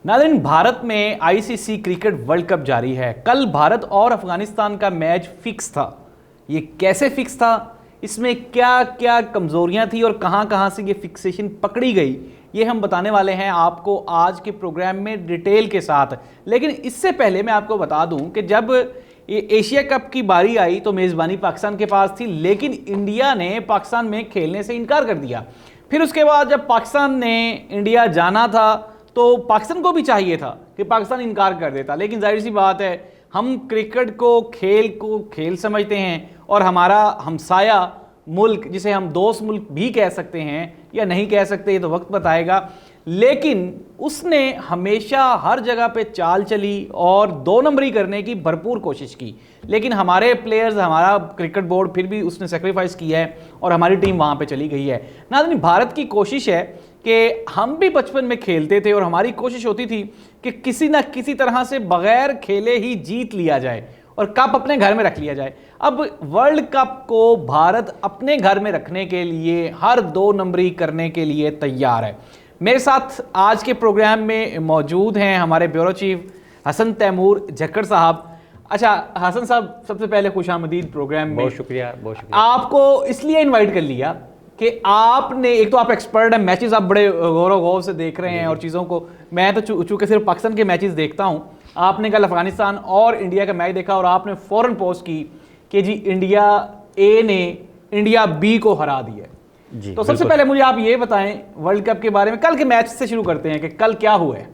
नाज़रीन, भारत में ICC cricket world cup जारी है। कल भारत और अफगानिस्तान का मैच फिक्स था। ये कैसे फिक्स था, इसमें क्या क्या कमजोरियां थी और कहां कहां से ये फिक्सेशन पकड़ी गई, ये हम बताने वाले हैं आपको आज के प्रोग्राम में डिटेल के साथ। लेकिन इससे पहले मैं आपको बता दूं कि जब ये एशिया कप की बारी आई तो मेज़बानी पाकिस्तान के पास थी, लेकिन इंडिया ने पाकिस्तान में खेलने से इनकार कर दिया। फिर उसके बाद जब पाकिस्तान ने इंडिया जाना था तो पाकिस्तान को भी चाहिए था कि पाकिस्तान इनकार कर देता, लेकिन जाहिर सी बात है हम क्रिकेट को खेल समझते हैं और हमारा हमसाया मुल्क, जिसे हम दोस्त मुल्क भी कह सकते हैं या नहीं कह सकते, ये तो वक्त बताएगा, लेकिन उसने हमेशा हर जगह पे चाल चली और 2 नंबरी करने की भरपूर कोशिश की। लेकिन हमारे प्लेयर्स, हमारा क्रिकेट बोर्ड फिर भी उसने सेक्रीफाइस किया है और हमारी टीम वहाँ पे चली गई है। नाज़रीन, भारत की कोशिश है कि हम भी बचपन में खेलते थे और हमारी कोशिश होती थी कि किसी ना किसी तरह से बगैर खेले ही जीत लिया जाए और कप अपने घर में रख लिया जाए। अब वर्ल्ड कप को भारत अपने घर में रखने के लिए हर 2 नंबरी करने के लिए तैयार है। मेरे साथ आज के प्रोग्राम में मौजूद हैं हमारे ब्यूरो चीफ हसन तैमूर झक्कड़ साहब। अच्छा हसन साहब, सबसे पहले खुशामदीद प्रोग्राम में। बहुत शुक्रिया, बहुत शुक्रिया। आपको इसलिए इनवाइट कर लिया कि आपने, एक तो आप एक्सपर्ट हैं, मैचेस आप बड़े गौर से देख रहे हैं और चीज़ों को, मैं तो चूंकि सिर्फ पाकिस्तान के मैचेस देखता हूं। आपने कल अफगानिस्तान और इंडिया का मैच देखा और आपने फौरन पोस्ट की कि जी इंडिया ए ने इंडिया बी को हरा दिया। तो सबसे पहले मुझे आप ये बताएं वर्ल्ड कप के बारे में। कल के मैच से शुरू करते हैं कि कल क्या हुआ है।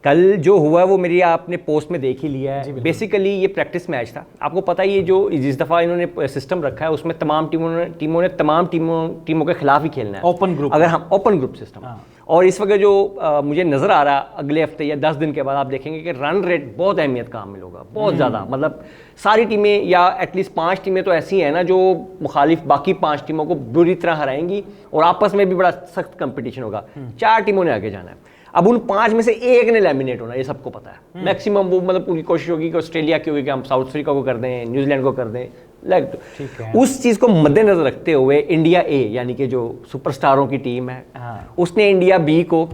कल जो हुआ है वो मेरी आपने पोस्ट में देख ही लिया है। बेसिकली ये प्रैक्टिस मैच था। आपको पता ही है जो जिस दफ़ा इन्होंने सिस्टम रखा है उसमें तमाम टीमों ने तमाम टीमों के खिलाफ ही खेलना है, ओपन ग्रुप। अगर हम ओपन ग्रुप सिस्टम। और इस वक्त जो मुझे नज़र आ रहा अगले हफ्ते या 10 दिन के बाद आप देखेंगे कि रन रेट बहुत अहमियत का हामिल होगा, बहुत ज़्यादा। मतलब सारी टीमें या एटलीस्ट 5 टीमें तो ऐसी हैं ना जो मुखालिफ बाकी 5 टीमों को बुरी तरह हराएंगी और आपस में भी बड़ा सख्त कंपटीशन होगा। 4 टीमों ने आगे जाना है। अब उन 5 में से एक ने लैमिनेट होना, ये सबको पता है। मैक्सिमम वो मतलब पूरी कोशिश होगी कि ऑस्ट्रेलिया की होगी कि हम साउथ अफ्रीका को कर दें, न्यूजीलैंड को कर दें। उस चीज़ को मद्देनजर रखते हुए इंडिया ए यानी कि जो सुपरस्टारों की टीम है, उसने इंडिया बी को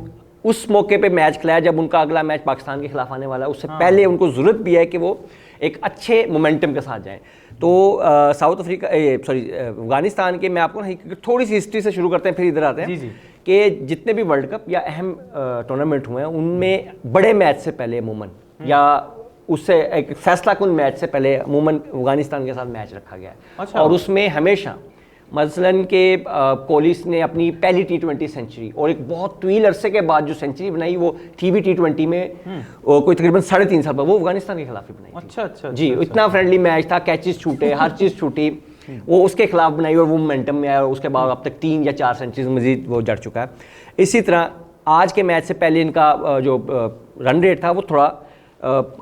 उस मौके पे मैच खिलाया जब उनका अगला मैच पाकिस्तान के खिलाफ आने वाला है। उससे पहले उनको ज़रूरत भी है कि वो एक अच्छे मोमेंटम के साथ जाएं। तो अफगानिस्तान के, मैं आपको ना थोड़ी सी हिस्ट्री से शुरू करते हैं फिर इधर आते हैं कि जितने भी वर्ल्ड कप या अहम टूर्नामेंट हुए हैं उनमें बड़े मैच से पहले अमूमन या उससे एक फैसला कुन मैच से पहले अमूमन अफगानिस्तान के साथ मैच रखा गया है। अच्छा। और उसमें हमेशा मसलन के कोहली ने अपनी पहली T20 सेंचुरी और एक बहुत तवील अरसे के बाद जो सेंचुरी बनाई वो T20 में कोई तकरीबन 3.5 साल बाद वो अफगानिस्तान के खिलाफ ही बनाई। अच्छा जी, इतना फ्रेंडली मैच था, कैचेस छूटे, हर चीज़ छूटी, वो उसके खिलाफ बनाई और वो मोमेंटम में आया और उसके बाद अब तक 3 या 4 सेंचुरीज मजीद वो जड़ चुका है। इसी तरह आज के मैच से पहले इनका जो रन रेट था वो थोड़ा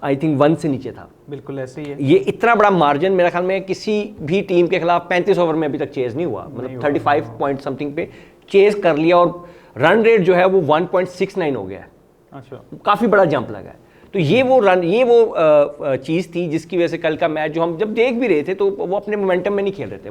आई थिंक 1 से नीचे था। बिल्कुल ऐसे ही है। ये इतना बड़ा मार्जिन मेरे ख्याल में किसी भी टीम के खिलाफ 35 ओवर में अभी तक चेज नहीं हुआ। मतलब 35 पॉइंट समथिंग पे चेज कर लिया और रन रेट जो है वो 1.69 हो गया है। अच्छा, काफ़ी बड़ा जंप लगा है। तो ये वो चीज़ थी जिसकी वजह से कल का मैच जो हम जब देख भी रहे थे तो वो अपने मोमेंटम में नहीं खेल रहे थे।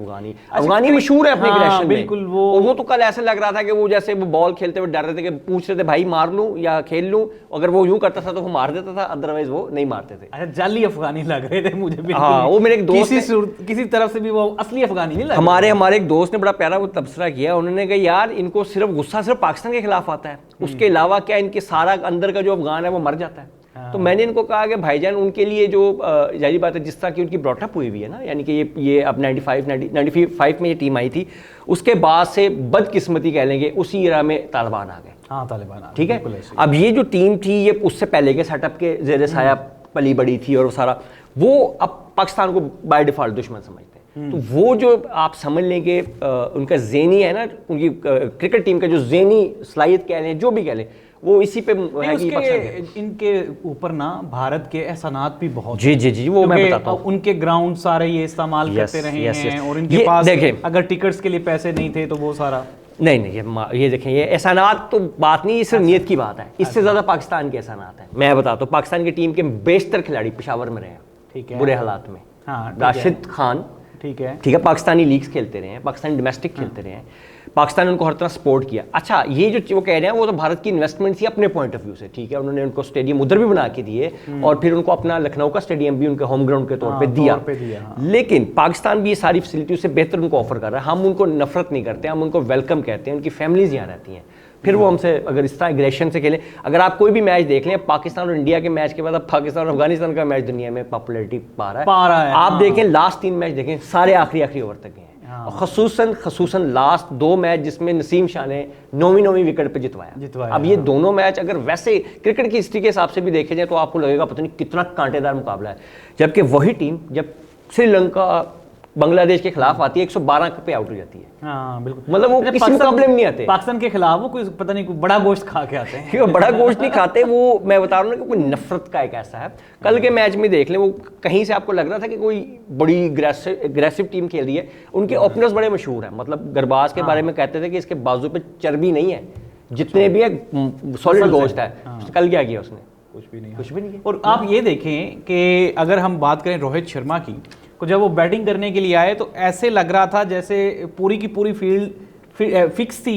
अफगानी मशहूर है अपने एग्रेशन में। बिल्कुल। वो तो कल ऐसा लग रहा था कि वो जैसे वो बॉल खेलते हुए डर रहे थे कि पूछ रहे थे भाई मार लूं या खेल लूं। अगर वो यूं करता था तो वो मार देता था, अदरवाइज वो नहीं मारते थे। अच्छा, जाली अफगानी लग रहे थे मुझे भी। हाँ, वो मेरे एक दोस्त किसी तरफ से भी वो असली अफगानी नहीं लग। हमारे एक दोस्त ने बड़ा प्यारा वो तबसरा किया। उन्होंने कहा यार इनको सिर्फ गुस्सा सिर्फ पाकिस्तान के खिलाफ आता है, उसके अलावा क्या इनके सारा अंदर का जो अफगान है वो मर जाता है। तो मैंने इनको कहा कि भाईजान उनके लिए जो जाहिर बात है जिस तरह की उनकी ब्रॉटअप हुई हुई है ना, यानी कि ये अब 95 में ये टीम आई थी, उसके बाद से बदकिस्मती कह लेंगे उसी इरा में तालिबान आ गए। हाँ, तालिबान आ गए। ठीक है। अब ये जो टीम थी ये उससे पहले के सेटअप के जेर साया पली बड़ी थी और सारा वो अब पाकिस्तान को बाय डिफॉल्ट दुश्मन समझते हैं। तो वो जो आप समझ लें कि उनका ज़ेनी है ना, उनकी क्रिकेट टीम का जो ज़ेनी सलाहियत कह लें, जो भी कह लें, वो इसी पे है कि इनके ऊपर ना भारत के एहसानात भी बहुत। जी वो मैं बताता हूँ। उनके ग्राउंड सारे ये इस्तेमाल करते रहे हैं और इनके पास अगर टिकट्स के लिए पैसे नहीं थे तो वो सारा नहीं ये देखें, ये एहसानात तो बात नहीं, सिर्फ नीयत की बात है। इससे ज़्यादा पाकिस्तान के एहसानात हैं। मैं बताता हूँ, पाकिस्तान की टीम के बेशतर खिलाड़ी पेशावर में रहे हैं, ठीक है, बुरे हालात में। राशिद खान, ठीक है, पाकिस्तानी लीग्स खेलते रहे हैं, पाकिस्तानी डोमेस्टिक खेलते रहे हैं। पाकिस्तान ने उनको हर तरह सपोर्ट किया। अच्छा, ये जो वो कह रहे हैं वो तो भारत की इन्वेस्टमेंट थी अपने पॉइंट ऑफ व्यू से, ठीक है, उन्होंने उनको स्टेडियम उधर भी बना के दिए और फिर उनको अपना लखनऊ का स्टेडियम भी उनके होम ग्राउंड के तौर पे दिया। लेकिन पाकिस्तान भी ये सारी फैसिलिटी से बेहतर उनको ऑफर कर रहा है। हम उनको नफरत नहीं करते, हम उनको वेलकम कहते हैं, उनकी फैमिलीज यहाँ रहती हैं। फिर वो हमसे अगर इस तरह एग्रेशन से खेलें, अगर आप कोई भी मैच देख लें पाकिस्तान और इंडिया के मैच के बाद अब पाकिस्तान और अफगानिस्तान का मैच दुनिया में पॉपुलैरिटी पा रहा है। आप देखें लास्ट 3 मैच देखें, सारे आखिरी ओवर तक गए हैं। और खसूसन लास्ट 2 मैच जिसमें नसीम शाह ने 9वीं विकेट पे जितवाया। अब ये दोनों मैच अगर वैसे क्रिकेट की हिस्ट्री के हिसाब से भी देखे जाए तो आपको लगेगा पता नहीं कितना कांटेदार मुकाबला है। जबकि वही टीम जब श्रीलंका बांग्लादेश के खिलाफ आती है 112 पे आउट हो जाती है। हाँ बिल्कुल, मतलब वो किसी मुकाबले में नहीं आते। पाकिस्तान के खिलाफ वो कोई पता नहीं कोई बड़ा गोश्त खा के आते हैं। वो बड़ा गोश्त नहीं खाते, वो मैं बता रहा हूँ ना कि कोई नफरत का एक ऐसा है। कल के मैच में देख लें, वो कहीं से आपको लग रहा था कि कोई बड़ी एग्रेसिव टीम खेल रही है। उनके ओपनर्स बड़े मशहूर हैं, मतलब गरबाज के बारे में कहते थे कि इसके बाजू पे चर्बी नहीं है, जितने भी है सॉलिड गोश्त है। कल क्या किया उसने? कुछ भी नहीं। और आप ये देखें कि अगर हम बात करें रोहित शर्मा की, तो जब वो बैटिंग करने के लिए आए तो ऐसे लग रहा था जैसे पूरी की पूरी फील्ड फिक्स थी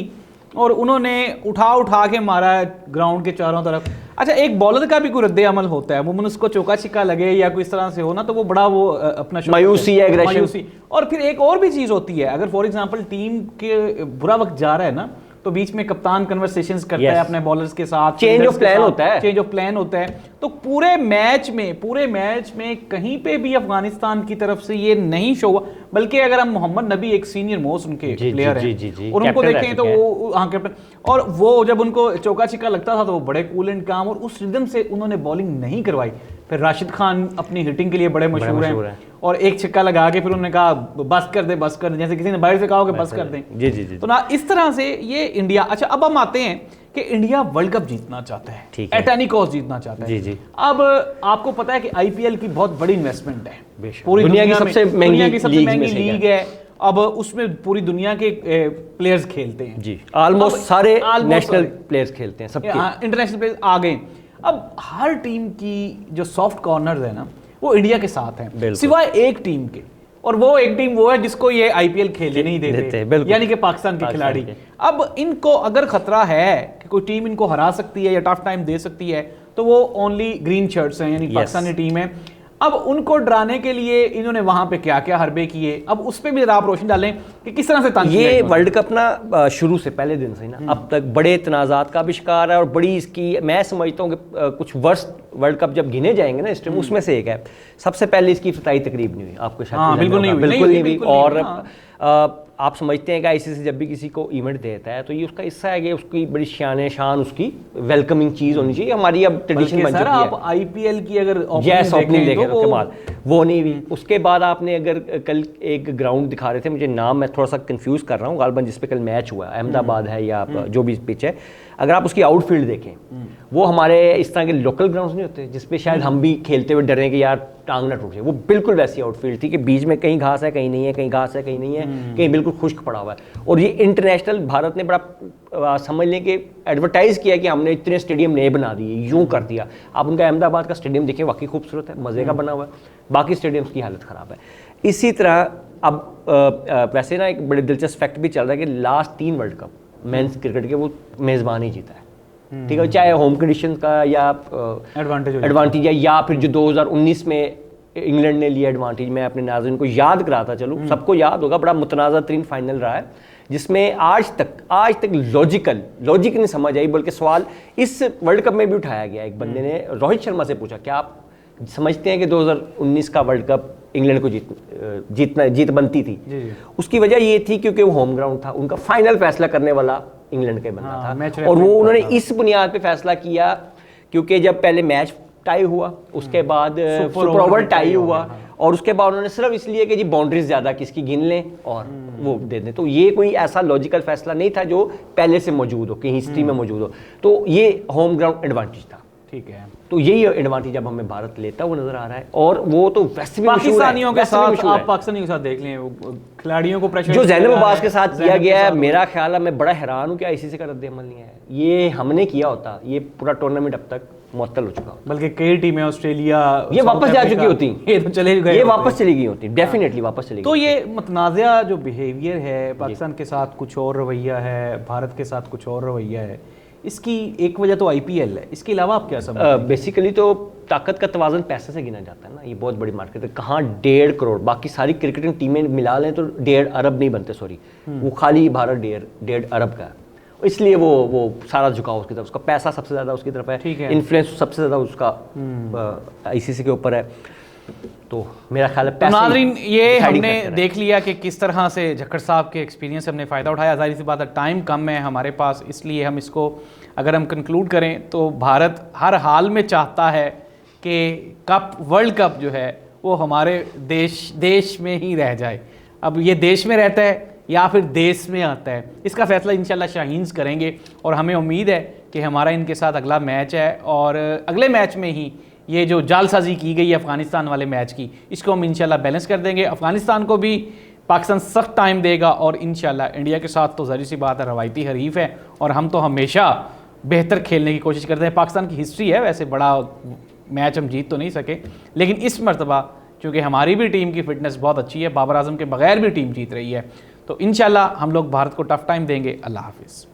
और उन्होंने उठा के मारा है ग्राउंड के चारों तरफ। अच्छा, एक बॉलर का भी कोई रद्द अमल होता है, वो उसको चौका छिक्का लगे या कोई इस तरह से हो ना, तो वो बड़ा वो अपना मायूसी है, एग्रेशन। और फिर एक और भी चीज़ होती है, अगर फॉर एग्जाम्पल टीम के बुरा वक्त जा रहा है ना, तो बीच में कप्तान कन्वर्सेशंस करता है अपने बॉलर्स के साथ, चेंज ऑफ प्लान होता है। तो पूरे मैच में कहीं पे भी अफगानिस्तान की तरफ से ये नहीं शो हुआ, बल्कि अगर हम मोहम्मद नबी एक सीनियर मोस्ट उनके प्लेयर हैं और उनको देखें तो वो कैप्टन, और वो जब उनको चौका छिक्का लगता था तो वो बड़े कूल एंड काम और उस रिदम से उन्होंने बॉलिंग नहीं करवाई। फिर राशिद खान अपनी हिटिंग के लिए बड़े मशहूर हैं और एक छिक्का लगा के फिर उन्होंने कहा बस कर दे, जैसे किसी ने बाहर से कहा कि बस कर दें। जी। तो ना इस तरह से ये इंडिया। अच्छा, अब हम आते हैं कि इंडिया वर्ल्ड कप जीतना चाहता है, एट एनी कॉस्ट जीतना चाहता है। जी। अब आपको पता है कि आईपीएल की बहुत बड़ी इन्वेस्टमेंट है, पूरी दुनिया की सबसे महंगी लीग है। अब उसमें पूरी दुनिया के प्लेयर्स खेलते हैं जी, ऑलमोस्ट सारे नेशनल प्लेयर्स खेलते हैं, सबके इंटरनेशनल प्लेयर्स आ गए। अब हर टीम की जो सॉफ्ट कॉर्नर्स है ना, वो इंडिया के साथ हैं, सिवाय एक टीम के, और वो एक टीम वो है जिसको ये आईपीएल खेलने नहीं देते, यानी कि पाकिस्तान के खिलाड़ी। अब इनको अगर खतरा है कि कोई टीम इनको हरा सकती है या टफ टाइम दे सकती है, तो वो ओनली ग्रीन शर्ट्स हैं, यानी पाकिस्तानी टीम है। अब उनको डराने के लिए इन्होंने वहां पे क्या क्या हरबे किए, अब उस पे भी आप रोशनी डालें कि किस तरह से तंग ये वर्ल्ड कप ना शुरू से पहले दिन से ना अब तक बड़े तनाज़ात का भी शिकार है और बड़ी इसकी, मैं समझता हूँ कि कुछ वर्ष वर्ल्ड कप जब गिने जाएंगे ना इस टाइम, उसमें से एक है। सबसे पहले इसकी इफ्तिताई तकरीब नहीं हुई, आपको शायद बिल्कुल नहीं हुई। और आप समझते हैं कि आईसीसी जब भी किसी को इवेंट देता है तो ये उसका हिस्सा है कि उसकी बड़ी शान उसकी वेलकमिंग चीज होनी चाहिए, हमारी अब ट्रेडिशन बन चुकी है। आप आईपीएल की अगर ओपनिंग देखें तो कमाल वो नहीं हुई। उसके बाद आपने अगर कल एक ग्राउंड दिखा रहे थे, मुझे नाम मैं थोड़ा सा कंफ्यूज कर रहा हूँ, गालबन जिस पे कल मैच हुआ, अहमदाबाद है या जो भी पिच है, अगर आप उसकी आउटफील्ड देखें, वो हमारे इस तरह के लोकल ग्राउंड्स नहीं होते जिसपे शायद हम भी खेलते हुए डर रहे हैं कि यार टांग ना टूट जाए, वो बिल्कुल वैसी आउटफील्ड थी कि बीच में कहीं घास है कहीं नहीं है, कहीं घास है कहीं नहीं है, कहीं बिल्कुल खुश्क पड़ा हुआ है। और ये इंटरनेशनल भारत ने बड़ा समझ लें कि एडवर्टाइज किया कि हमने इतने स्टेडियम नए बना दिए, यूं कर दिया। आप उनका अहमदाबाद का स्टेडियम देखें, वाकई खूबसूरत है, मज़े का बना हुआ है, बाकी स्टेडियम्स की हालत ख़राब है। इसी तरह अब वैसे ना एक बड़े दिलचस्प फैक्ट भी चल रहा है कि last 3 world cup men's cricket के वो मेज़बान ही जीता है, ठीक है, चाहे होम कंडीशन का या एडवांटेज है, या फिर जो 2019 में इंग्लैंड ने लिया एडवांटेज। मैं अपने नाज़रीन को याद कराता चलूँ, सबको याद होगा, बड़ा मुतनाज़ा तरीन फाइनल रहा है जिसमें आज तक लॉजिक नहीं समझ आई, बल्कि सवाल इस वर्ल्ड कप में भी उठाया गया। एक बंदे ने रोहित शर्मा से पूछा, क्या आप समझते हैं कि 2019 का वर्ल्ड कप इंग्लैंड को जीत बनती थी? उसकी वजह ये थी क्योंकि वो होम ग्राउंड था, उनका फाइनल फैसला करने वाला इंग्लैंड का बनना था, और वो उन्होंने इस बुनियाद पे फैसला किया क्योंकि जब पहले मैच टाई हुआ, उसके बाद सुपर ओवर टाई हुआ, और उसके बाद उन्होंने सिर्फ इसलिए कि जी बाउंड्रीज ज़्यादा किसकी गिन लें और वो दे दें। तो ये कोई ऐसा लॉजिकल फैसला नहीं था जो पहले से मौजूद हो, कहीं हिस्ट्री में मौजूद हो, तो ये होम ग्राउंड एडवांटेज था, ठीक है। तो यही एडवांटेज अब हमें भारत लेता हुआ नजर आ रहा है, और वो तो वैसे भी पाकिस्तानियों के साथ, आप पाकिस्तानियों के साथ देख लें, खिलाड़ियों को प्रेशर जो ज़ैनब अब्बास के साथ किया गया है, मेरा ख्याल है, मैं बड़ा हैरान हूँ कि आईसीसी का रद्द अमल नहीं है। ये हमने किया होता, ये पूरा टूर्नामेंट अब तक मुअत्तल हो चुका होता। बल्कि कई टीमें ऑस्ट्रेलिया ये वापस जा चुकी होती, ये तो चले गए, ये वापस चली गई होती, डेफिनेटली वापस चली गई। तो ये मतनाज़ा जो बिहेवियर है, पाकिस्तान के साथ कुछ और रवैया है, भारत के साथ कुछ और रवैया है, इसकी एक वजह तो आईपीएल है, इसके अलावा आप क्या समझते हैं? बेसिकली तो ताकत का तवाज़ुन पैसे से गिना जाता है ना, ये बहुत बड़ी मार्केट है। कहाँ 1.5 करोड़, बाकी सारी क्रिकेटिंग टीमें मिला लें तो 1.5 अरब नहीं बनते, सॉरी, वो खाली भारत 1.5 अरब का है। इसलिए वो सारा झुकाव उसकी तरफ, उसका पैसा सबसे ज़्यादा उसकी तरफ है, इन्फ्लुएंस सबसे ज़्यादा उसका आईसीसी के ऊपर है। तो मेरा ख्याल है पैसा। नाज़रीन, ये हमने देख लिया कि किस तरह से झक्कड़ साहब के एक्सपीरियंस से हमने फ़ायदा उठाया। ज़ाहिर सी बात है टाइम कम है हमारे पास, इसलिए हम इसको अगर हम कंक्लूड करें तो भारत हर हाल में चाहता है कि वर्ल्ड कप जो है वो हमारे देश में ही रह जाए। अब ये देश में रहता है या फिर देश में आता है, इसका फैसला इंशाल्लाह शाहीन्स करेंगे। और हमें उम्मीद है कि हमारा इनके साथ अगला मैच है और अगले मैच में ही ये जो जालसाजी की गई है अफ़गानिस्तान वाले मैच की, इसको हम इंशाल्लाह बैलेंस कर देंगे। अफ़गानिस्तान को भी पाकिस्तान सख्त टाइम देगा और इंशाल्लाह इंडिया के साथ तो ज़ाहिर सी बात है रवायती हरीफ है और हम तो हमेशा बेहतर खेलने की कोशिश करते हैं। पाकिस्तान की हिस्ट्री है, वैसे बड़ा मैच हम जीत तो नहीं सके, लेकिन इस मरतबा चूँकि हमारी भी टीम की फ़िटनेस बहुत अच्छी है, बाबर आजम के बगैर भी टीम जीत रही है, तो इंशाल्लाह हम लोग भारत को टफ टाइम देंगे। अल्लाह हाफिज़।